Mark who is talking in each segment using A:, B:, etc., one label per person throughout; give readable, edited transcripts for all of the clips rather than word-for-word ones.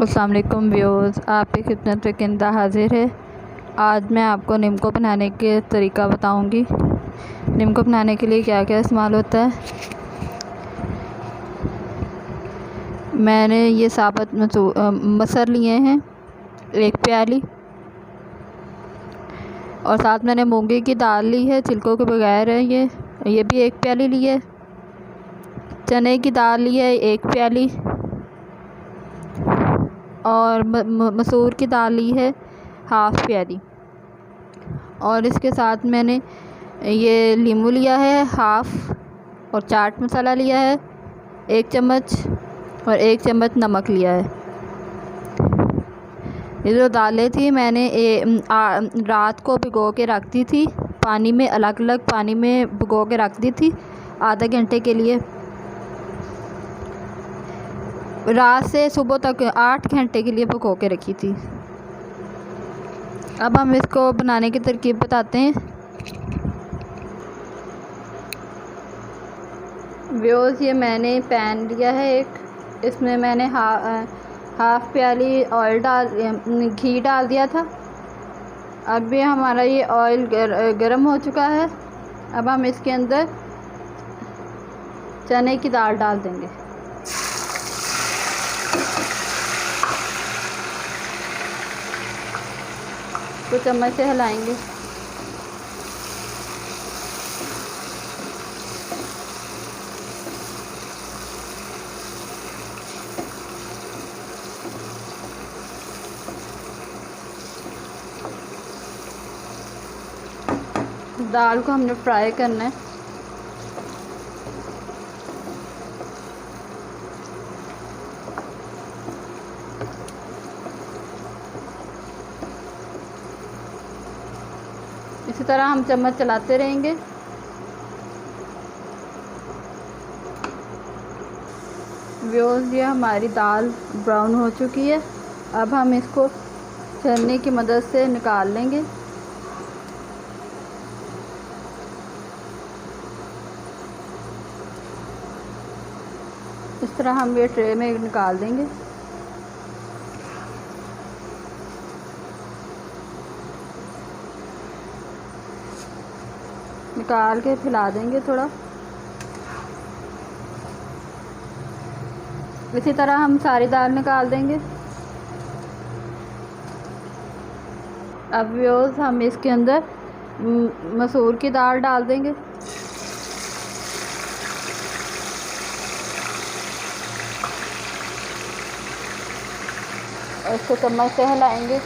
A: अस्सलाम वालेकुम व्यूअर्स, आपकी खिदमत में किंदा हाजिर है। आज मैं आपको निम्को बनाने के तरीका बताऊंगी। निम्को बनाने के लिए क्या क्या इस्तेमाल होता है। मैंने ये साबुत मसर लिए हैं 1 प्याली, और साथ मैंने मूंगी की दाल ली है, छिलकों के बगैर है। ये भी 1 प्याली ली है। चने की दाल ली है 1 प्याली, और मसूर की दाल ली है 1/2 प्याली। और इसके साथ मैंने ये नींबू लिया है 1/2, और चाट मसाला लिया है 1 चम्मच, और 1 चम्मच नमक लिया है। ये जो दालें थी मैंने रात को भिगो के रख दी थी पानी में, अलग अलग पानी में भिगो के रख दी थी आधा घंटे के लिए। रात से सुबह तक 8 घंटे के लिए भिगो के रखी थी। अब हम इसको बनाने की तरकीब बताते हैं। व्यूअर्स, ये मैंने पैन लिया है एक, इसमें मैंने 1/2 प्याली घी डाल दिया था। अब ये हमारा ये ऑयल गर्म हो चुका है। अब हम इसके अंदर चने की दाल डाल देंगे। तो चम्मच से हिलाएंगे। दाल को हमने फ्राई करना है। इसी तरह हम चम्मच चलाते रहेंगे। व्यूअर्स, ये हमारी दाल ब्राउन हो चुकी है। अब हम इसको छन्नी की मदद से निकाल लेंगे। इस तरह हम ये ट्रे में निकाल देंगे। निकाल के फैला देंगे थोड़ा। इसी तरह हम सारी दाल निकाल देंगे। अब व्यूअर्स, हम इसके अंदर मसूर की दाल डाल देंगे। और इसको चम्मच से हिलाएंगे।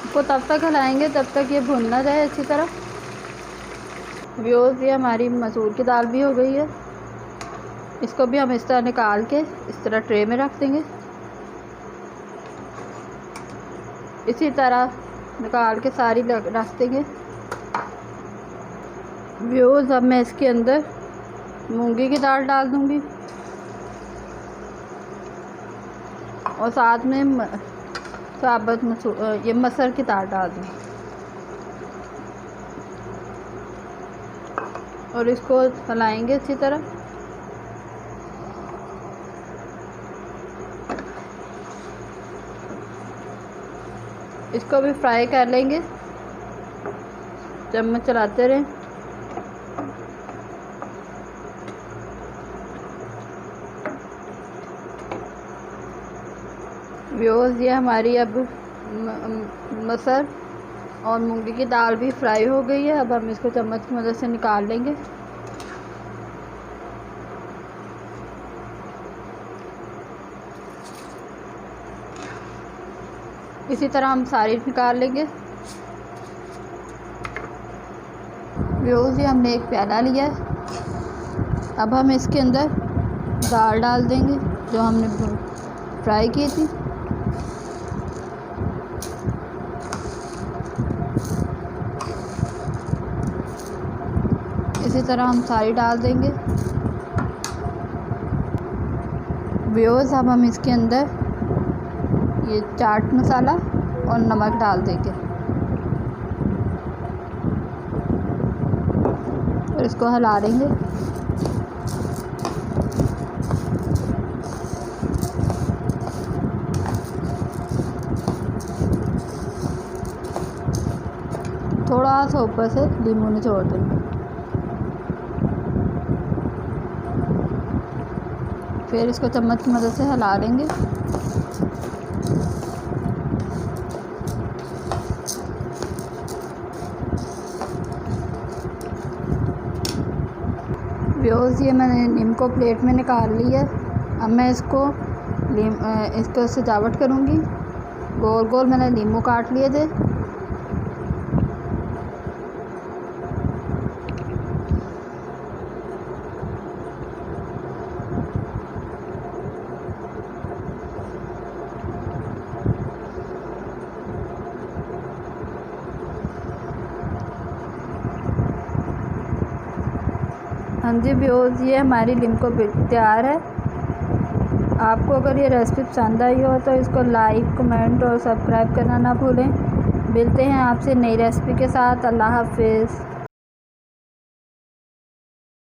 A: इसको तब तक हिलाएंगे जब तक ये भुन ना जाए अच्छी तरह। व्यूअर्स, ये हमारी मसूर की दाल भी हो गई है। इसको भी हम इस तरह निकाल के इस तरह ट्रे में रख देंगे। इसी तरह निकाल के सारी रख देंगे। व्यूअर्स, अब मैं इसके अंदर मूंगी की दाल डाल दूंगी, और साथ में साबुत ये मसर की दाल डाल दूंगी, और इसको हिलाएंगे अच्छी तरह। इसको भी फ्राई कर लेंगे, चम्मच चलाते रहें। व्यूअर्स, ये हमारी अब मसर और मूंगी की दाल भी फ्राई हो गई है। अब हम इसको चम्मच की मदद से निकाल लेंगे। इसी तरह हम सारी निकाल लेंगे। व्यूअर्स, ये हमने 1 प्याला लिया है। अब हम इसके अंदर दाल डाल देंगे जो हमने फ्राई की थी। इसी तरह हम सारी डाल देंगे। व्यूअर्स, अब हम इसके अंदर ये चाट मसाला और नमक डाल देंगे। और इसको हिला देंगे। थोड़ा सा ऊपर से नींबू निचोड़ देंगे। फिर इसको चम्मच की मदद से हिला देंगे। व्यूअर्स, ये मैंने नीम को प्लेट में निकाल लिया। अब मैं इसको सजावट करूँगी। गोल गोल मैंने नींबू काट लिए थे। हाँ जी व्यूअर्स, ये हमारी लिम्को तैयार है। आपको अगर ये रेसिपी पसंद आई हो तो इसको लाइक, कमेंट और सब्सक्राइब करना ना भूलें। मिलते हैं आपसे नई रेसिपी के साथ। अल्लाह हाफिज़।